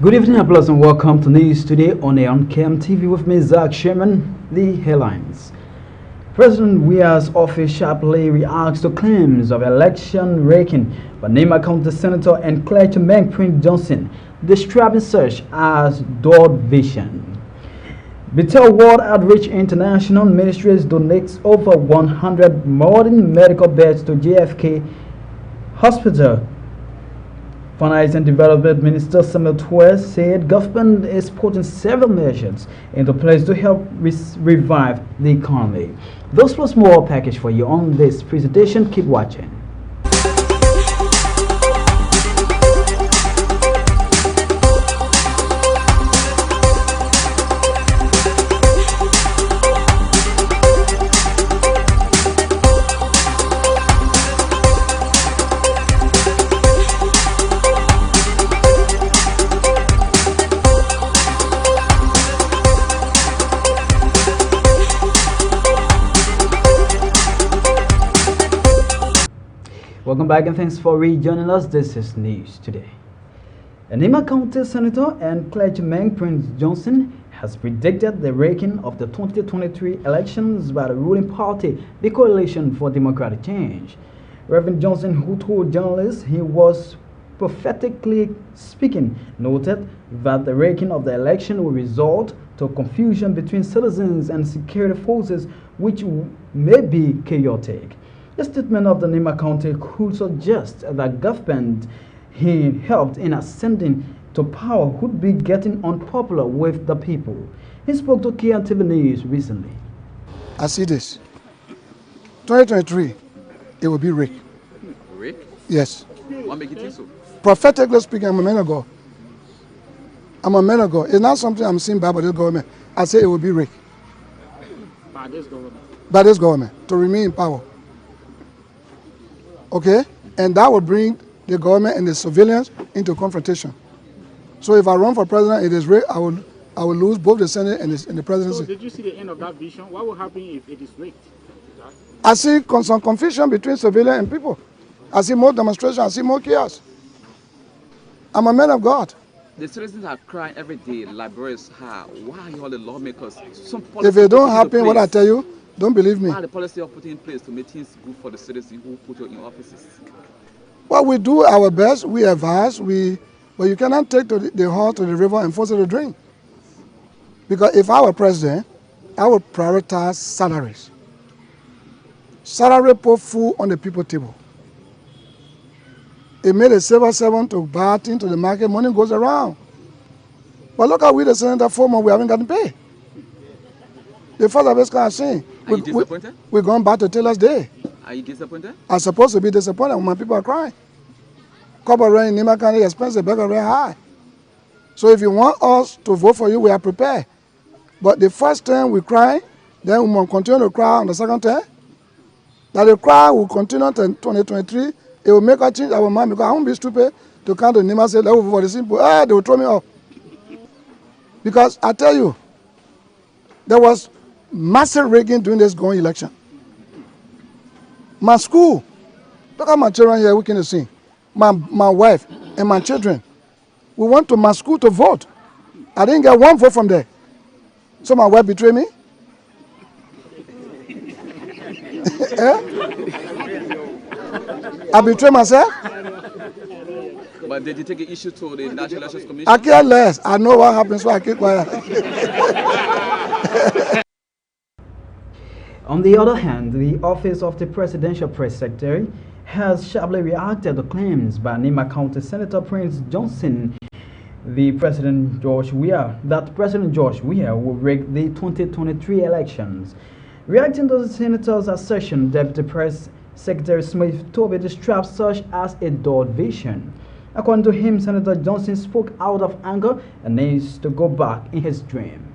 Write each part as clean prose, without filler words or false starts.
Good evening and pleasant welcome to News Today on KMTV with me, Zach Sherman. The headlines. President Weah's office sharply reacts to claims of election raking by Nima County Senator and Clergyman Prince Johnson, describing such as dog vision. Bethel World Outreach International Ministries donates over 100 modern medical beds to JFK Hospital. Finance and Development Minister Samuel Twere said government is putting several measures into place to help revive the economy. Those plus more package for you on this presentation. Keep watching. Welcome back and thanks for rejoining us. This is News Today. Nima County Senator and Clergyman Prince Johnson has predicted the raking of the 2023 elections by the ruling party, the Coalition for Democratic Change. Reverend Johnson, who told journalists he was prophetically speaking, noted that the raking of the election will result to confusion between citizens and security forces, which may be chaotic. The statement of the Nima County could suggest that government he helped in ascending to power would be getting unpopular with the people. He spoke to KMTV News recently. I see this. 2023, it will be Rick. Rick? Yes. What make you think so? Prophetically speaking, I'm a man of God. I'm a man of God. It's not something I'm seeing by this government. I say it will be Rick. By this government? By this government, to remain in power. Okay? And that will bring the government and the civilians into confrontation. So if I run for president, it is rigged, I will lose both the Senate and the presidency. So did you see the end of that vision? What will happen if it is rigged? I see some confusion between civilians and people. I see more demonstration, I see more chaos. I'm a man of God. The citizens are crying every day, libraries high. Why all the lawmakers? If it don't happen, what I tell you, don't believe me. Why are the policy of putting in place to make things good for the citizens who put you in offices? Well, we do our best, we advise, but you cannot take the horse to the river and force it to drink. Because if I were president, I would prioritize salaries. Salary put food on the people's table. It made a civil servant to buy things to the market, money goes around. But look how we the senator 4 months, we haven't gotten paid. The first of this kind of thing. Are you disappointed? We're going back to Taylor's day. Are you disappointed? I'm supposed to be disappointed when my people are crying. Copper rent in Nima County expensive, burger rent high. So if you want us to vote for you, we are prepared. But the first time we cry, then we must continue to cry on the second time. That the cry will continue until 2023. It will make us change our mind because I won't be stupid to come to Nima and say, let's vote for the simple. They will throw me off. Because I tell you, there was massive rigging during this going election. My school, look at my children here, we can see. My wife and my children, we went to my school to vote. I didn't get one vote from there. So my wife betrayed me. I betrayed myself. But did you take an issue to the National Elections Commission? I care less. I know what happens, so I keep quiet. On the other hand, the Office of the Presidential Press Secretary has sharply reacted to claims by Nima County Senator Prince Johnson that President George Weah will rig the 2023 elections. Reacting to the senator's assertion, Deputy Press Secretary Smith Toby described such as a dog vision. According to him, Senator Johnson spoke out of anger and needs to go back in his dream.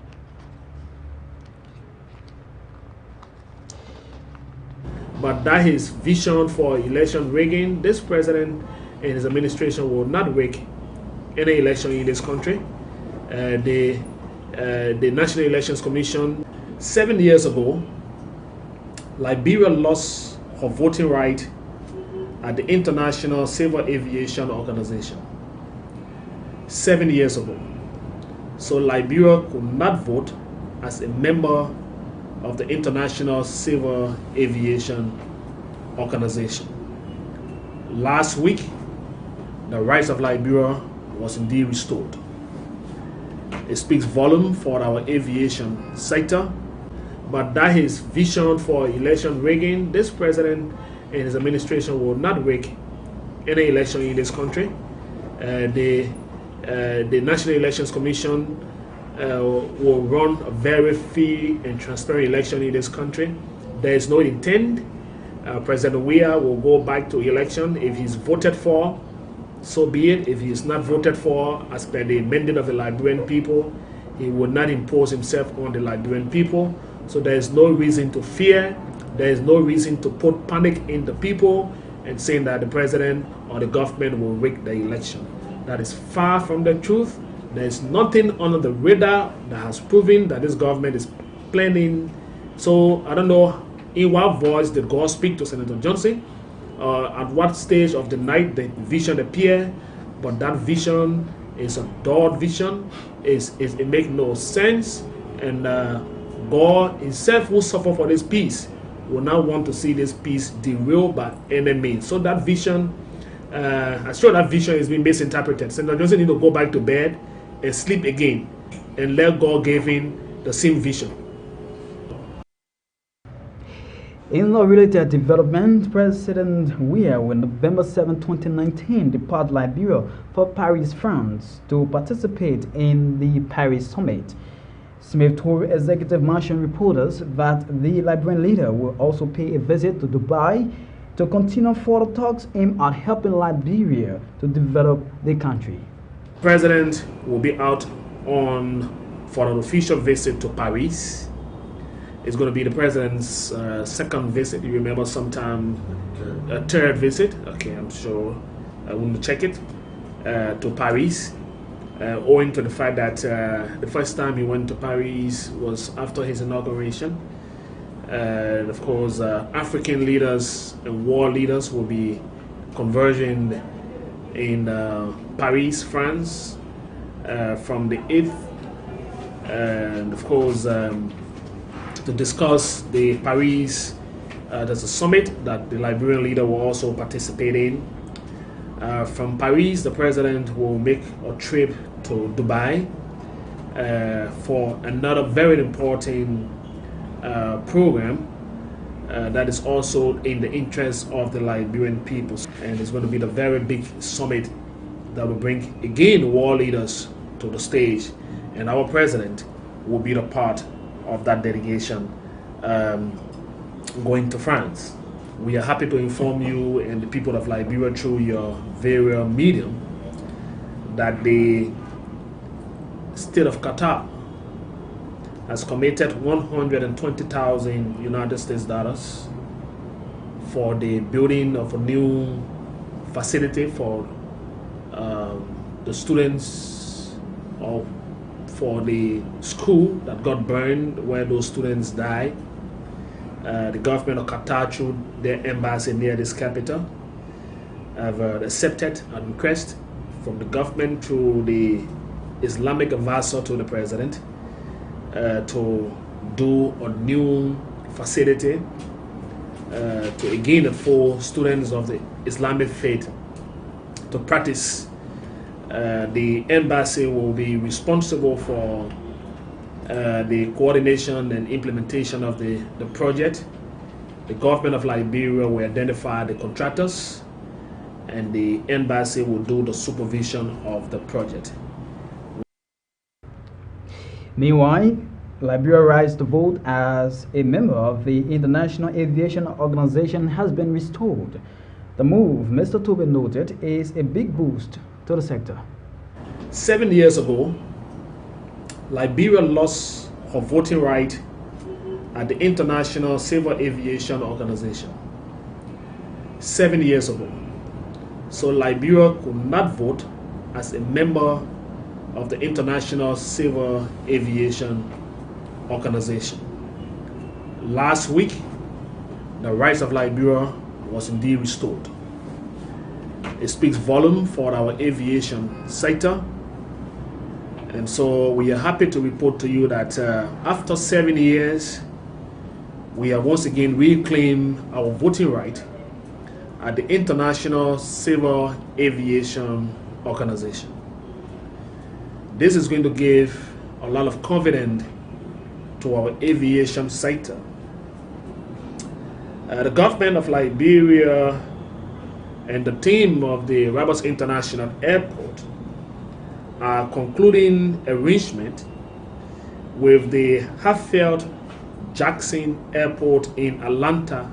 But that his vision for election rigging, this president and his administration will not rig any election in this country. The National Elections Commission, 7 years ago, Liberia lost her voting right at the International Civil Aviation Organization. 7 years ago. So Liberia could not vote as a member of the International Civil Aviation Organization. Last week, the rights of Liberia was indeed restored. It speaks volume for our aviation sector, but that his vision for election rigging, this president and his administration will not rig any election in this country. The National Elections Commission will run a very free and transparent election in this country. There is no intent. President Weah will go back to election. If he's voted for, so be it. If he is not voted for, as per the mandate of the Liberian people, he will not impose himself on the Liberian people. So there is no reason to fear. There is no reason to put panic in the people and saying that the president or the government will rig the election. That is far from the truth. There is nothing under the radar that has proven that this government is planning. So I don't know in what voice did God speak to Senator Johnson, at what stage of the night the vision appeared, but that vision is a dull vision. It makes no sense, and God himself will suffer for this peace, will not want to see this peace derailed by any means. So that vision, I'm sure that vision is being misinterpreted. Senator Johnson need to go back to bed and sleep again and let God give him the same vision. In a related development, President Weah on November 7, 2019 departed Liberia for Paris, France to participate in the Paris Summit. Smith told Executive Mansion reporters that the Liberian leader will also pay a visit to Dubai to continue further talks aimed at helping Liberia to develop the country. President will be out for an official visit to Paris. It's going to be the president's second visit. You remember sometime a third visit. Okay, I'm sure I want to check it to Paris. Owing to the fact that the first time he went to Paris was after his inauguration. And of course, African leaders and world leaders will be converging in Paris, France, from the 8th, and of course to discuss the Paris, there's a summit that the Liberian leader will also participate in. From Paris, the president will make a trip to Dubai for another very important program that is also in the interest of the Liberian people. And it's going to be the very big summit that will bring again world leaders to the stage, and our president will be the part of that delegation going to France. We are happy to inform you and the people of Liberia through your various medium that the state of Qatar has committed 120,000 United States dollars for the building of a new facility for the students, or for the school that got burned where those students died. The government of Qatar, through their embassy near this capital, have accepted a request from the government through the Islamic advisor to the president to do a new facility to again for students of the Islamic faith to practice. The embassy will be responsible for the coordination and implementation of the project. The government of Liberia will identify the contractors, and the embassy will do the supervision of the project. Meanwhile, Liberia rights to vote as a member of the International Aviation Organization has been restored. The move, Mr. Tobin noted, is a big boost to the sector. 7 years ago, Liberia lost her voting right at the International Civil Aviation Organization. 7 years ago. So Liberia could not vote as a member of the International Civil Aviation Organization. Last week, the rights of Liberia was indeed restored. It speaks volume for our aviation sector, And so we are happy to report to you that after 7 years, we have once again reclaimed our voting right at the International Civil Aviation Organization. This is going to give a lot of confidence to our aviation sector. The government of Liberia and the team of the Rabas International Airport are concluding arrangement with the Hatfield-Jackson Airport in Atlanta,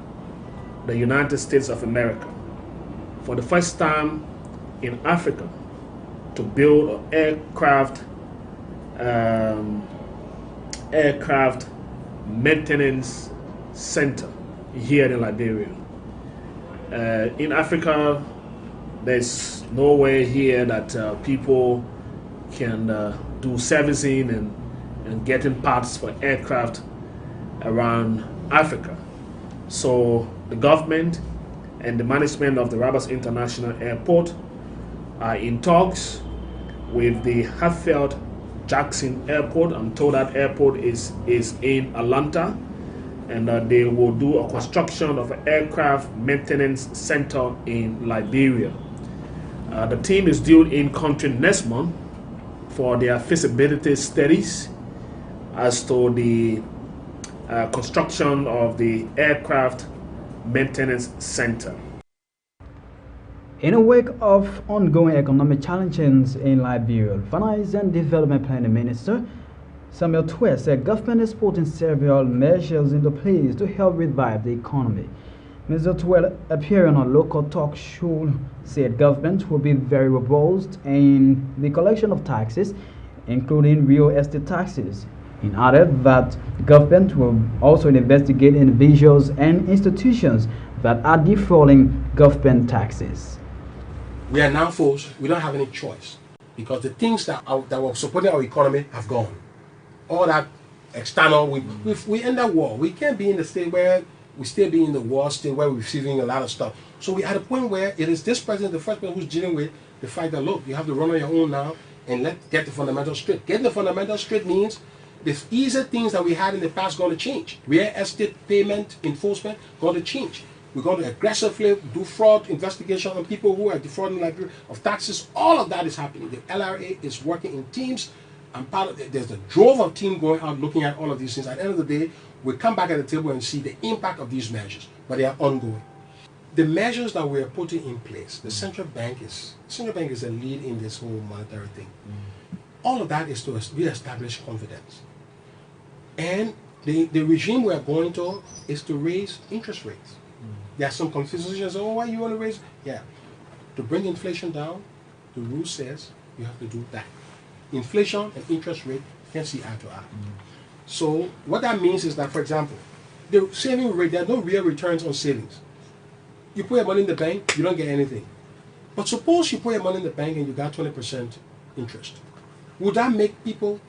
the United States of America, for the first time in Africa to build an aircraft maintenance center here in Liberia. In Africa, there's nowhere here that people can do servicing and getting parts for aircraft around Africa. So the government and the management of the Rabas International Airport are in talks with the Hatfield-Jackson Airport. I'm told that airport is in Atlanta, and they will do a construction of an aircraft maintenance center in Liberia. The team is due in country next month for their feasibility studies as to the construction of the aircraft maintenance center. In a wake of ongoing economic challenges in Liberia, Finance and Development Planning Minister Samuel Twere said government is putting several measures into place to help revive the economy. Mr. Twere, appearing on a local talk show, said government will be very robust in the collection of taxes, including real estate taxes. He added that government will also investigate individuals and institutions that are defrauding government taxes. We are now forced, we don't have any choice, because the things that were supporting our economy have gone. All that external, we end that war. We can't be in the state where we still be in the war state where we're receiving a lot of stuff. So we're at a point where it is this president, the first person who's dealing with the fact that, look, you have to run on your own now and get the fundamentals straight. Getting the fundamentals straight means the easy things that we had in the past going to change. Real estate payment enforcement going to change. We're going to aggressively do fraud investigation on people who are defrauding Liberia of taxes. All of that is happening. The LRA is working in teams. I'm part of there's a drove of team going out looking at all of these things. At the end of the day, we come back at the table and see the impact of these measures, but they are ongoing. The measures that we are putting in place, the central bank is a lead in this whole monetary thing. All of that is to re-establish confidence. And the regime we are going to is to raise interest rates. There are some confusions. Oh, why you want to raise? Yeah, to bring inflation down, the rule says you have to do that. Inflation and interest rate can see eye to eye. So what that means is that, for example, the saving rate, there are no real returns on savings. You put your money in the bank, you don't get anything. But suppose you put your money in the bank and you got 20% interest. Would that make people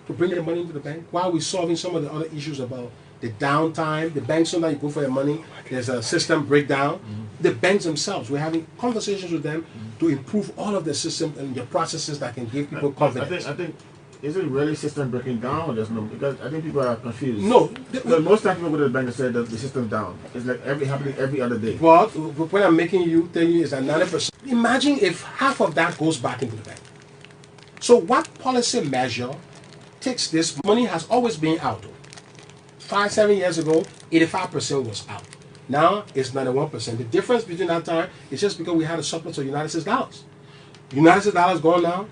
to bring their money into the bank while we're solving some of the other issues about the downtime? The banks, sometimes you go for your money, there's a system breakdown. The banks themselves, we're having conversations with them to improve all of the systems and the processes that can give people confidence. I think is it really system breaking down or there's no, because I think people are confused. No. Because most times people go to the bank and say that the system's down. It's like happening every other day. But what I'm telling you is that 90%. Imagine if half of that goes back into the bank. So what policy measure takes this? Money has always been out. 5-7 years ago, 85% was out. Now it's 91%. The difference between that time is just because we had a surplus of United States dollars. United States dollars gone now,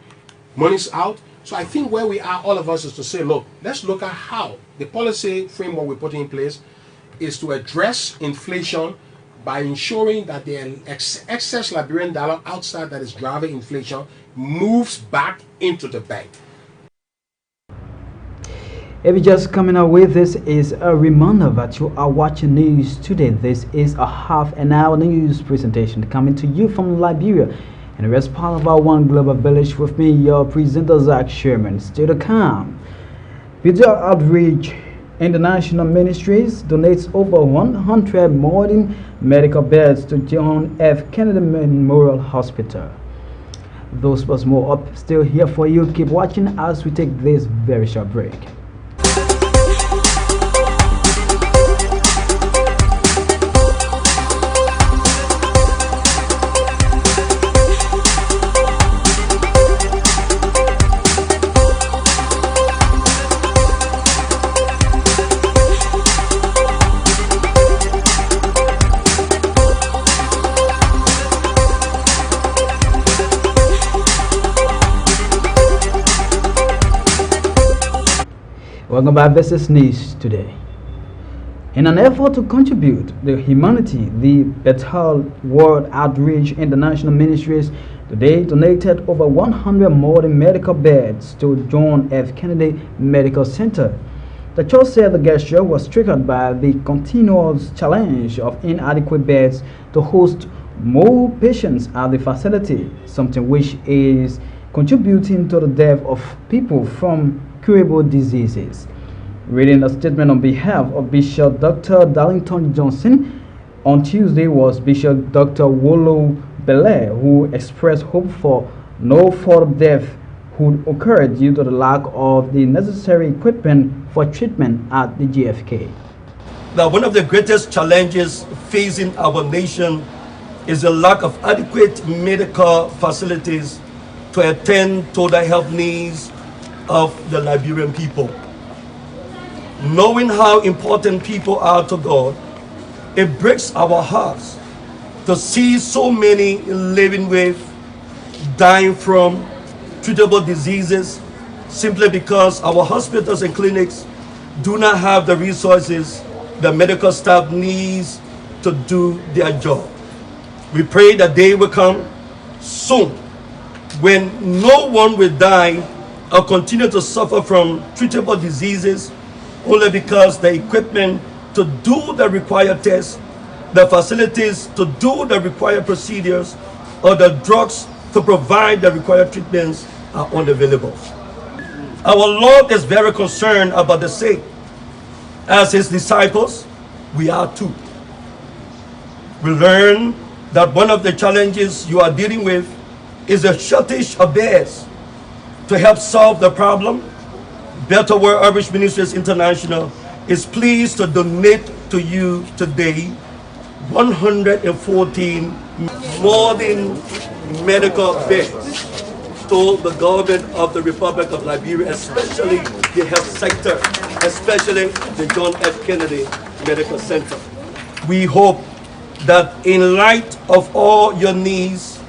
money's out. So I think where we are, all of us, is to say, look, let's look at how the policy framework we're putting in place is to address inflation by ensuring that the excess Liberian dollar outside that is driving inflation moves back into the bank. If you're just coming up with this, is a reminder that you are watching news today. This is a half-an-hour news presentation coming to you from Liberia, and it's part of our One Global Village with me, your presenter Zach Sherman. Stay to come. Video Outreach International Ministries donates over 100 modern medical beds to John F. Kennedy Memorial Hospital. Those plus more up still here for you. Keep watching as we take this very short break. Welcome back. This is News Today. In an effort to contribute to humanity, the Bethel World Outreach International Ministries today donated over 100 modern medical beds to John F. Kennedy Medical Center. The church said the gesture was triggered by the continuous challenge of inadequate beds to host more patients at the facility, something which is contributing to the death of people from curable diseases. Reading a statement on behalf of Bishop Dr. Darlington Johnson, on Tuesday was Bishop Dr. Wolo Belair, who expressed hope for no further death would occur due to the lack of the necessary equipment for treatment at the GFK. Now, one of the greatest challenges facing our nation is the lack of adequate medical facilities to attend to the health needs of the Liberian people. Knowing how important people are to God, it breaks our hearts to see so many living with, dying from treatable diseases simply because our hospitals and clinics do not have the resources the medical staff needs to do their job. We pray that day will come soon when no one will die or continue to suffer from treatable diseases only because the equipment to do the required tests, the facilities to do the required procedures, or the drugs to provide the required treatments are unavailable. Our Lord is very concerned about the sick. As his disciples, we are too. We learn that one of the challenges you are dealing with is a shortage of beds. To help solve the problem, Better World Outreach Ministries International is pleased to donate to you today 114 modern medical beds to the government of the Republic of Liberia, especially the health sector, especially the John F. Kennedy Medical Center. We hope that in light of all your needs,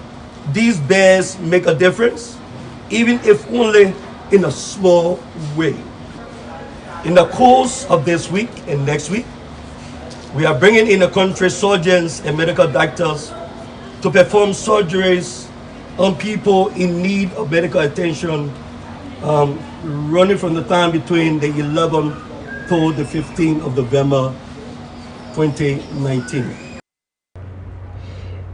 these beds make a difference, even if only in a small way. In the course of this week and next week, we are bringing in the country surgeons and medical doctors to perform surgeries on people in need of medical attention, running from the time between the 11th to the 15th of November 2019.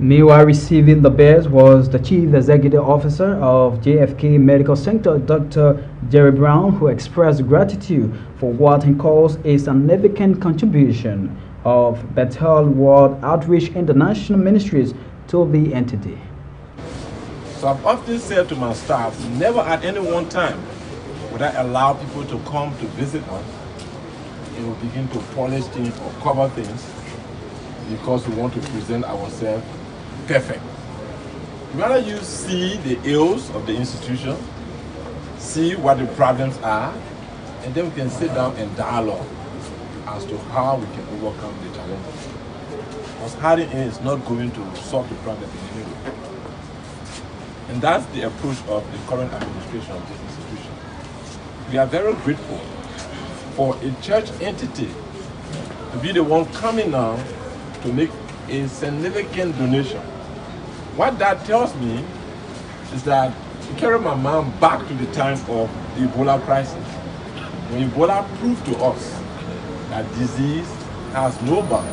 Meanwhile, receiving the beds was the Chief Executive Officer of JFK Medical Center, Dr. Jerry Brown, who expressed gratitude for what he calls a significant contribution of Bethel World Outreach International Ministries to the entity. So I've often said to my staff, never at any one time would I allow people to come to visit us and we begin to polish things or cover things because we want to present ourselves perfect. Rather you see the ills of the institution, see what the problems are, and then we can sit down and dialogue as to how we can overcome the challenges. Because hiding in is not going to solve the problem in any way. And that's the approach of the current administration of this institution. We are very grateful for a church entity to be the one coming now to make a significant donation. What that tells me is that to carry my mom back to the time of the Ebola crisis, when Ebola proved to us that disease has no bound.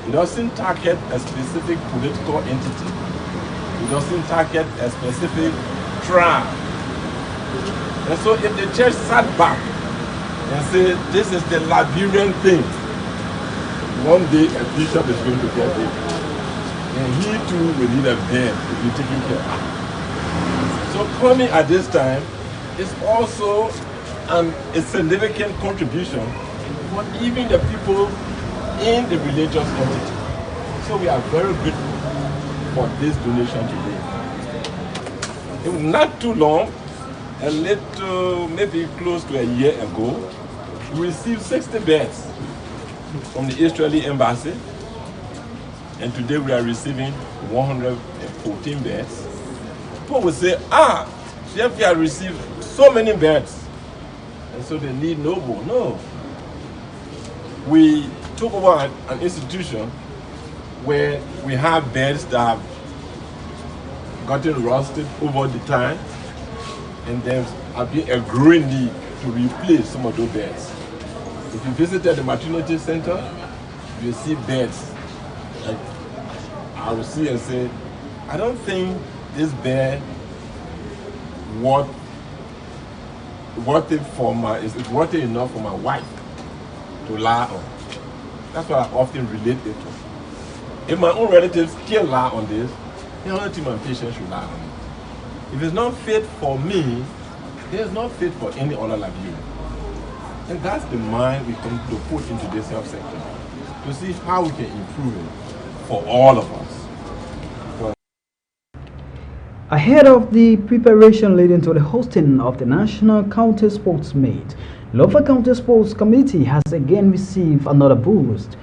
It doesn't target a specific political entity. It doesn't target a specific tribe. And so if the church sat back and said, this is the Liberian thing, one day a bishop is going to get it. And he too will need a bed to be taken care of. So coming at this time is also a significant contribution for even the people in the religious entity. So we are very grateful for this donation today. It was not too long, a little, maybe close to a year ago, we received 60 beds from the Israeli embassy, and today we are receiving 114 beds. People will say, CFP received so many beds, and so they need no more. No. We took over an institution where we have beds that have gotten rusted over the time, and there's been a growing need to replace some of those beds. If you visited the maternity center, you see beds. Like I will see and say, I don't think this bed worth it worth it enough for my wife to lie on. That's what I often relate it to. If my own relatives can lie on this, the only thing my patient should lie on it. If it's not fit for me, it's not fit for any other like you. And that's the mind we come to put into this health sector, to see how we can improve it for all of us. Ahead of the preparation leading to the hosting of the National County Sports Meet, Lofa County Sports Committee has again received another boost.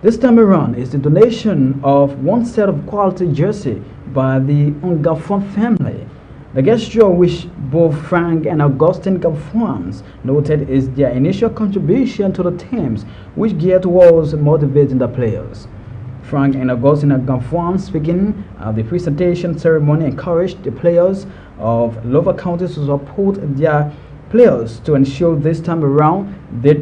This time around is the donation of one set of quality jersey by the Ngafon family. The gesture, which both Frank and Augustine Gafuans noted, is their initial contribution to the teams, which geared towards motivating the players. Frank and Augustine Gafuan, speaking at the presentation ceremony, encouraged the players of Lofa County to support their players to ensure this time around they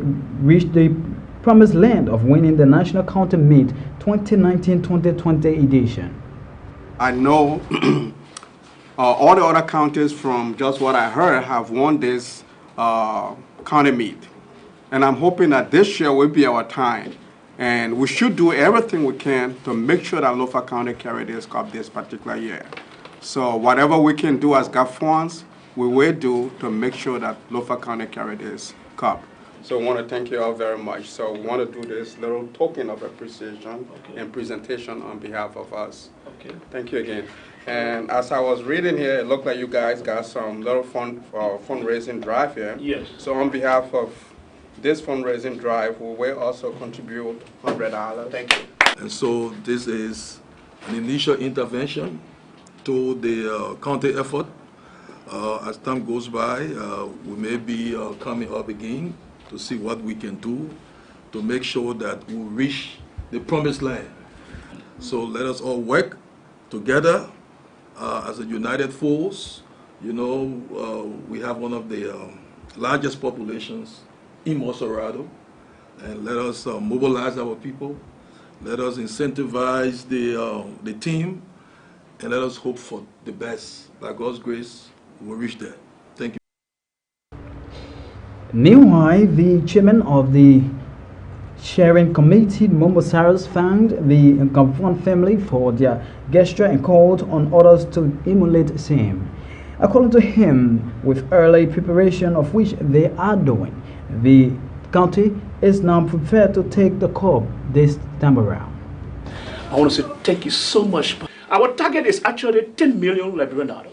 reach the promised land of winning the National County Meet 2019-2020 edition. I know all the other counties, from just what I heard, have won this county meet. And I'm hoping that this year will be our time. And we should do everything we can to make sure that Lofa County carry this cup this particular year. So whatever we can do as Gafuans, we will do to make sure that Lofa County carry this cup. So I want to thank you all very much. So we want to do this little token of appreciation and presentation on behalf of us. Okay. Thank you again. And as I was reading here, it looked like you guys got some little fundraising drive here. Yes. So on behalf of this fundraising drive, we will also contribute $100. Thank you. And so this is an initial intervention to the county effort. As time goes by, we may be coming up again to see what we can do to make sure that we reach the promised land. So let us all work together as a united force. You know, we have one of the largest populations in Mosorado, and let us mobilize our people. Let us incentivize the team, and let us hope for the best. By God's grace, we'll reach there. Thank you. Meanwhile, the chairman of the sharing committee, Momo Cyrus, thanked the Gafuan family for their gesture and called on others to emulate the same. According to him, with early preparation of which they are doing, the county is now prepared to take the cup this time around. I want to say thank you so much. Our target is actually 10 million Liberian dollars.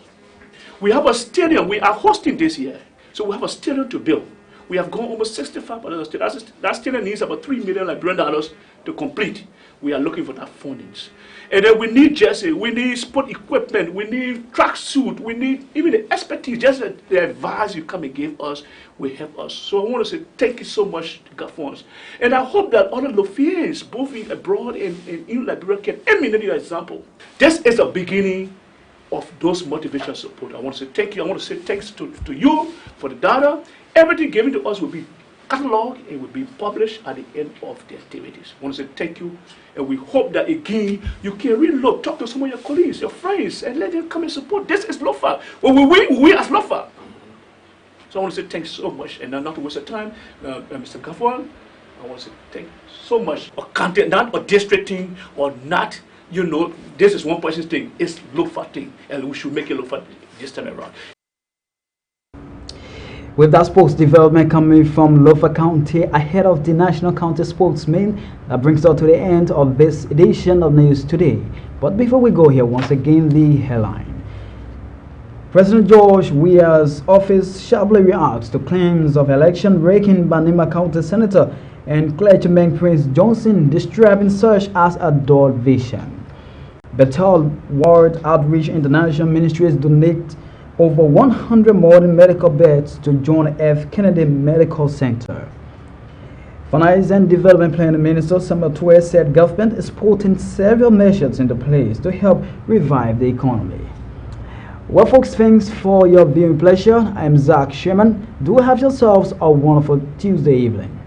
We have a stadium we are hosting this year, so we have a stadium to build. We have gone almost 65% of the stadium. That stadium needs about 3 million Liberian dollars to complete. We are looking for that fundings. And then we need jersey, we need sport equipment, we need tracksuit, we need even the expertise, just the advice you come and give us will help us. So I want to say thank you so much to Gafuans. And I hope that other Lofians, both in abroad and in Liberia, can emulate your example. This is the beginning of those motivation support. I want to say thank you. I want to say thanks to you for the data. Everything given to us will be cataloged and will be published at the end of the activities. I want to say thank you, and we hope that again you can really look, talk to some of your colleagues, your friends, and let them come and support. This is Lofa. When we win, we win as Lofa. So I want to say thanks so much, and not to waste your time, Mr. Gafuan, I want to say thank you so much. Or county, not a district thing, or not you know, this is one person's thing. It's Lofa thing, and we should make it Lofa this time around. With that sports development coming from Lofa County ahead of the National County Sportsmen, that brings us to the end of this edition of News Today. But before we go here, once again, the headline. President George Weah's office sharply reacts to claims of election breaking by Nima County Senator and clergyman Prince Johnson, describing such as a dull vision. Bethel World Outreach International Ministries donate over 100 modern medical beds to John F. Kennedy Medical Center. Finance and Development Planning Minister Samuel Twe said government is putting several measures into place to help revive the economy. Well, folks, thanks for your viewing pleasure. I'm Zach Sherman. Do have yourselves a wonderful Tuesday evening.